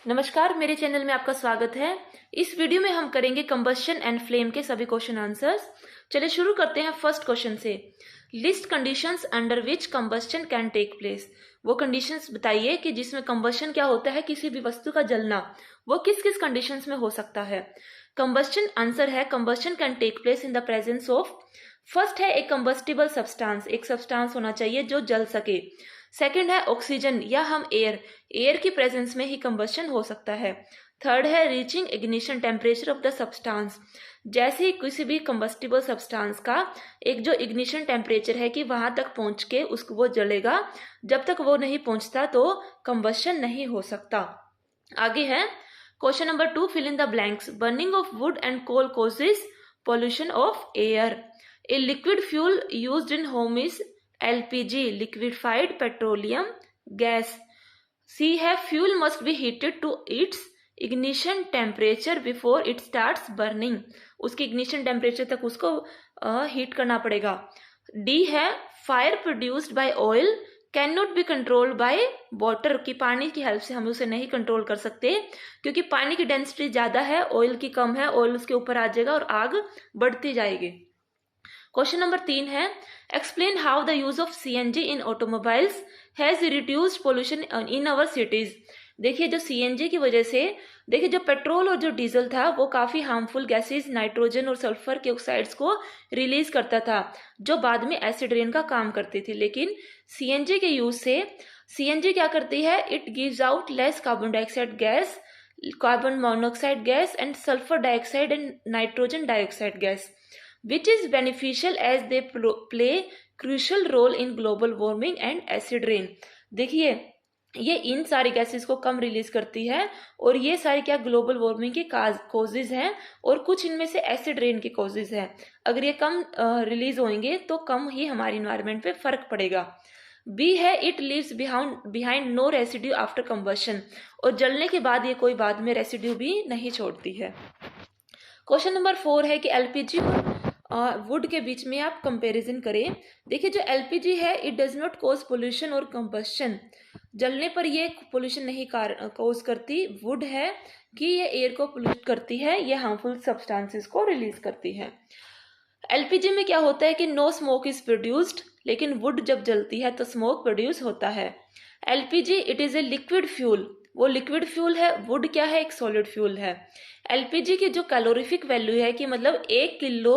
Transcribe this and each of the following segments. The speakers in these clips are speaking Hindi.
नमस्कार, मेरे चैनल में आपका स्वागत है। इस वीडियो में हम करेंगे कंबस्शन एंड फ्लेम के सभी क्वेश्चन आंसर्स। चलिए शुरू करते हैं फर्स्ट क्वेश्चन से। List conditions under which combustion can take place. वो कंडीशंस बताइए कि जिसमें कंबस्शन क्या होता है, किसी भी वस्तु का जलना, वो किस किस कंडीशंस में हो सकता है। कंबस्शन आंसर है combustion can take place in the presence of. First है एक कंबस्टिबल सब्सटेंस, एक सब्सटेंस होना चाहिए जो जल सके। सेकंड है ऑक्सीजन या हम एयर, एयर की प्रेजेंस में ही कंबस्शन हो सकता है। थर्ड है reaching ignition temperature of the substance, जैसे ही किसी भी कंबस्टिबल सब्सटेंस का एक जो इग्निशन टेम्परेचर है कि वहां तक पहुंच के उसको वो जलेगा, जब तक वो नहीं पहुंचता तो कंबस्शन नहीं हो सकता। आगे है question number 2, fill in the blanks. Burning of wood and coal causes pollution of air. A liquid fuel used in home is LPG, liquefied petroleum gas. C है fuel must be heated to its ignition temperature before it starts burning. उसके ignition temperature तक उसको हीट करना पड़ेगा। D है fire produced by oil cannot be controlled by water, की पानी की हेल्प से हम उसे नहीं कंट्रोल कर सकते क्योंकि पानी की डेंसिटी ज़्यादा है, ऑयल की कम है, ऑयल उसके ऊपर आ जाएगा और आग बढ़ती जाएगी। क्वेश्चन नंबर 3 है explain how the use of CNG in automobiles has reduced pollution in our cities. देखिए जो सीएनजी की वजह से, देखिए जो पेट्रोल और जो डीजल था वो काफी हार्मफुल गैसेस नाइट्रोजन और सल्फर के ऑक्साइड्स को रिलीज करता था जो बाद में एसिड रेन का काम करती थी। लेकिन सीएनजी के यूज से सीएनजी क्या करती है, it gives out less carbon dioxide gas, carbon monoxide gas and sulphur dioxide and nitrogen dioxide gas, which is beneficial as they play crucial role in global warming and acid rain. देखिए ये इन सारी गैसेस को कम रिलीज करती है और ये सारी क्या ग्लोबल वार्मिंग के कॉजेज हैं और कुछ इनमें से एसिड रेन के कॉजेज हैं। अगर ये कम रिलीज होंगे तो कम ही हमारी इन्वायरमेंट पे फर्क पड़ेगा। बी है it leaves behind no residue after combustion, और जलने के बाद ये कोई बाद में रेसिड्यू भी नहीं छोड़ती है। क्वेश्चन नंबर 4 है कि एलपीजी और वुड के बीच में आप कंपैरिजन करें। देखिए जो एलपीजी है it does not cause pollution और कंबस्शन, जलने पर ये पोल्यूशन नहीं कॉज करती। वुड है कि ये एयर को पोल्यूट करती है, ये हार्मफुल सब्सटेंसेस को रिलीज करती है। एलपीजी में क्या होता है कि नो स्मोक इज प्रोड्यूस्ड, लेकिन वुड जब जलती है तो स्मोक प्रोड्यूस होता है। LPG it is a liquid fuel, वो लिक्विड फ्यूल है। वुड क्या है, एक सॉलिड फ्यूल है। एलपीजी की जो कैलोरीफिक वैल्यू है कि मतलब 1 किलो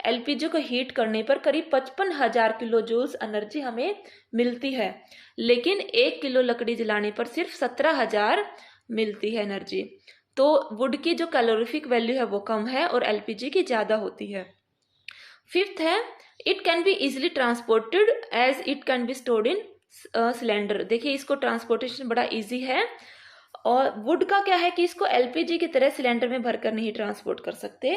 एलपीजी को हीट करने पर करीब 55,000 किलो जूल्स एनर्जी हमें मिलती है, लेकिन 1 किलो लकड़ी जलाने पर सिर्फ 17,000 मिलती है एनर्जी। तो वुड की जो कैलोरीफिक वैल्यू है वो कम है और एलपीजी की ज़्यादा होती है। फिफ्थ है it can be easily transported as it can be stored in cylinder. देखिए इसको ट्रांसपोर्टेशन बड़ा इजी है। और वुड का क्या है कि इसको एलपीजी की तरह सिलेंडर में भरकर नहीं ट्रांसपोर्ट कर सकते।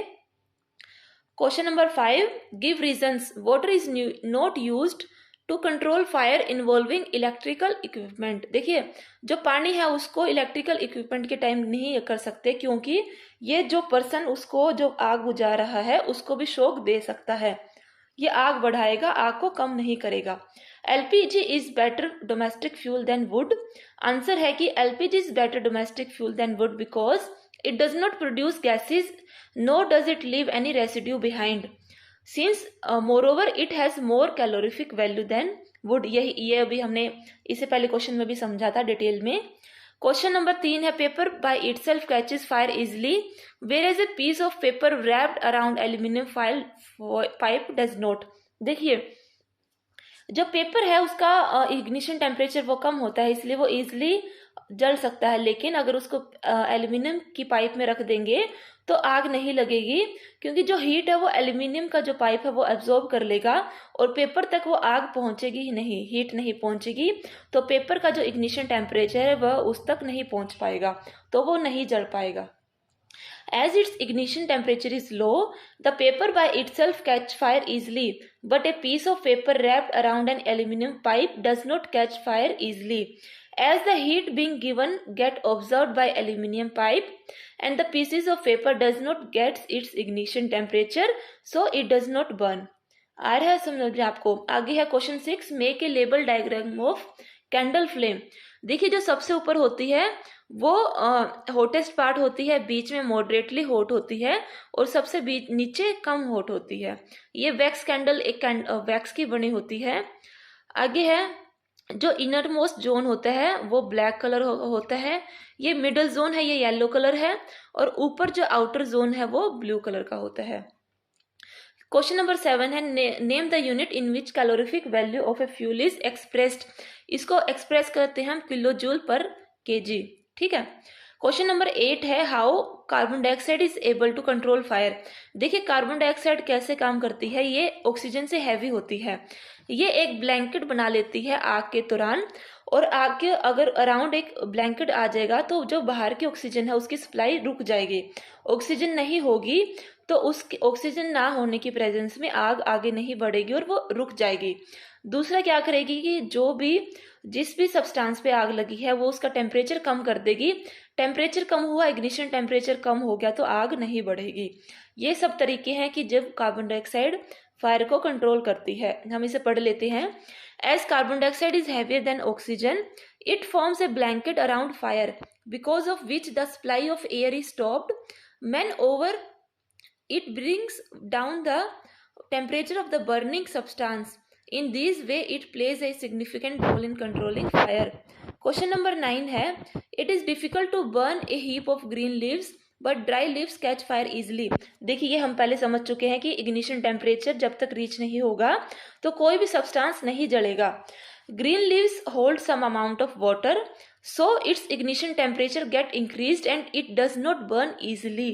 Question number 5, give reasons water is not used to control fire involving electrical equipment. देखिए जो पानी है उसको इलेक्ट्रिकल इक्विपमेंट के टाइम नहीं कर सकते क्योंकि ये जो पर्सन उसको जो आग बुझा रहा है उसको भी शॉक दे सकता है, ये आग बढ़ाएगा, आग को कम नहीं करेगा। LPG is better domestic fuel than wood. Answer है कि LPG is better domestic fuel than wood because it does not produce gases nor does it leave any residue behind. Since moreover it has more calorific value than wood. ये अभी हमने इससे पहले क्वेश्चन में भी समझा था डिटेल में। क्वेश्चन नंबर 3 है paper by itself catches fire easily whereas a piece of paper wrapped around aluminium file pipe does not. देखिए जो पेपर है उसका इग्निशन टेम्परेचर वो कम होता है इसलिए वो इजिली जल सकता है, लेकिन अगर उसको एल्यूमिनियम की पाइप में रख देंगे तो आग नहीं लगेगी क्योंकि जो हीट है वो एल्यूमिनियम का जो पाइप है वो एब्जॉर्ब कर लेगा और पेपर तक वो आग पहुंचेगी ही नहीं, हीट नहीं पहुंचेगी, तो पेपर का जो इग्निशन टेम्परेचर है वह उस तक नहीं पहुंच पाएगा, तो वो नहीं जल पाएगा। As its ignition temperature is low, the paper by itself catch fire easily, but a piece of paper wrapped around an aluminum pipe does not catch fire easily. As the heat being given get absorbed by aluminum pipe and the pieces of paper does not get its ignition temperature, so it does not burn. आ रहा है समझ में आपको। आगे है question 6, make a label diagram of candle flame. देखिए जो सबसे ऊपर होती है वो हॉटेस्ट पार्ट होती है, बीच में मॉडरेटली हॉट होती है और सबसे बीच नीचे कम हॉट होती है। ये वैक्स कैंडल एक वैक्स की बनी होती है। आगे है जो इनर मोस्ट जोन होता है वो ब्लैक कलर होता है, ये मिडल जोन है ये येलो कलर है, और ऊपर जो आउटर जोन है वो ब्लू कलर का होता है। क्वेश्चन नंबर 7 है name the unit in which calorific value of a fuel is expressed. इसको एक्सप्रेस करते हैं हम किलो जूल पर केजी। ठीक है। क्वेश्चन नंबर 8 है how carbon dioxide is able to control fire. देखिए कार्बन डाइऑक्साइड कैसे काम करती है, ये ऑक्सीजन से हैवी होती है, ये एक ब्लैंकेट बना लेती है आग के दौरान, और आग के अगर अराउंड एक ब्लैंकेट आ जाएगा तो जो बाहर की ऑक्सीजन है उसकी सप्लाई रुक जाएगी, ऑक्सीजन नहीं होगी तो उस ऑक्सीजन ना होने की प्रेजेंस में आग आगे नहीं बढ़ेगी और वो रुक जाएगी। दूसरा क्या करेगी कि जिस भी सब्सटेंस पे आग लगी है वो उसका टेम्परेचर कम कर देगी, टेम्परेचर कम हुआ, इग्निशन टेम्परेचर कम हो गया तो आग नहीं बढ़ेगी। ये सब तरीके हैं कि जब कार्बन डाइऑक्साइड फायर को कंट्रोल करती है। हम इसे पढ़ लेते हैं। As carbon dioxide is heavier than oxygen it forms a blanket around fire because of which the supply of air is stopped moreover it brings down the temperature of the burning substance. In this way it plays a significant role in controlling fire. Question number 9 है it is difficult to burn a heap of green leaves but dry leaves catch fire easily. देखिए ये हम पहले समझ चुके हैं कि इग्निशन टेम्परेचर जब तक रीच नहीं होगा तो कोई भी सब्सटेंस नहीं जलेगा। Green leaves hold some amount of water, so its ignition temperature get increased and it does not burn easily.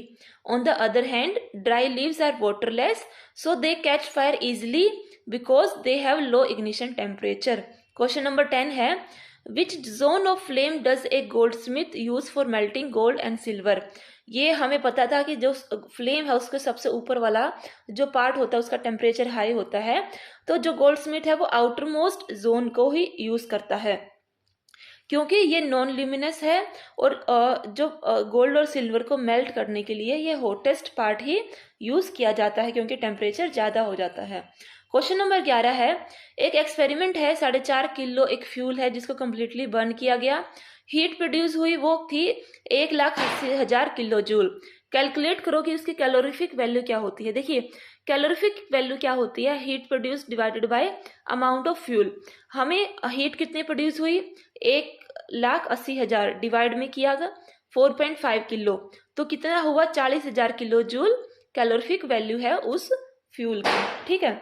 On the other hand, dry leaves are waterless, so they catch fire easily because they have low ignition temperature. Question number 10 है which zone of flame does a goldsmith use for melting gold and silver? ये हमें पता था कि जो फ्लेम है उसके सबसे ऊपर वाला जो पार्ट होता है उसका टेम्परेचर हाई होता है, तो जो गोल्ड स्मिथ है वो आउटर मोस्ट जोन को ही यूज करता है क्योंकि ये नॉन ल्यूमिनस है और जो गोल्ड और सिल्वर को मेल्ट करने के लिए ये हॉटेस्ट पार्ट ही यूज किया जाता है क्योंकि टेम्परेचर ज्यादा हो जाता है। क्वेश्चन नंबर 11 है एक एक्सपेरिमेंट है 4.5 किलो एक फ्यूल है जिसको कम्प्लीटली बर्न किया गया, हीट प्रोड्यूस हुई वो थी 1,80,000 किलो जूल। कैलकुलेट करो कि उसकी कैलोरीफिक वैल्यू क्या होती है। देखिए कैलोरीफिक वैल्यू क्या होती है, heat produce divided by amount of fuel. हमें हीट कितनी प्रोड्यूस हुई 1,80,000 डिवाइड में किया गया 4.5 किलो तो कितना हुआ 40,000 किलो जूल कैलोरीफिक वैल्यू है उस फ्यूल की। ठीक है।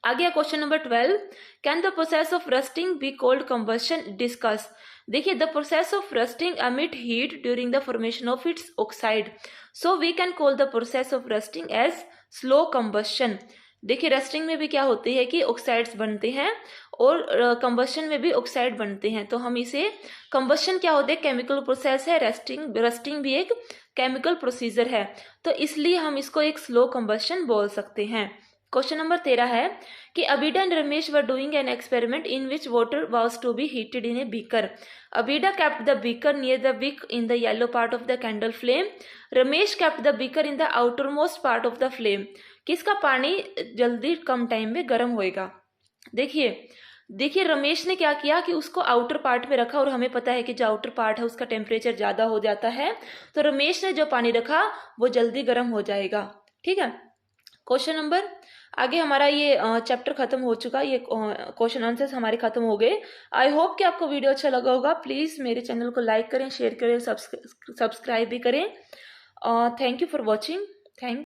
आगे question number 12 can the process of rusting be called combustion discuss. देखिए the process of rusting emit heat during the formation of its oxide, so we can call the process of rusting as slow combustion. देखिए रस्टिंग में भी क्या होती है कि ऑक्साइड्स बनते हैं और कंबस्शन में भी ऑक्साइड बनते हैं, तो हम इसे कंबस्शन क्या होते हैं केमिकल प्रोसेस है, रस्टिंग भी एक केमिकल प्रोसीजर है, तो इसलिए हम इसको एक स्लो कंबस्शन बोल सकते हैं। क्वेश्चन नंबर 13 है कि Abida and Ramesh were doing an experiment in which water was to be heated in a beaker. Abida kept the beaker near the wick in the yellow part of the candle flame. Ramesh kept the beaker in the outermost part of the flame. किसका पानी जल्दी कम टाइम में गर्म होएगा। देखिए रमेश ने क्या किया कि उसको आउटर पार्ट में रखा और हमें पता है कि जो आउटर पार्ट है उसका टेम्परेचर ज्यादा हो जाता है, तो रमेश ने जो पानी रखा वो जल्दी गर्म हो जाएगा। ठीक है। क्वेश्चन नंबर आगे हमारा ये चैप्टर खत्म हो चुका, ये क्वेश्चन आंसर्स हमारे खत्म हो गए। आई होप कि आपको वीडियो अच्छा लगा होगा। प्लीज मेरे चैनल को लाइक करें, शेयर करें, सब्सक्राइब भी करें। Thank you for watching. Thank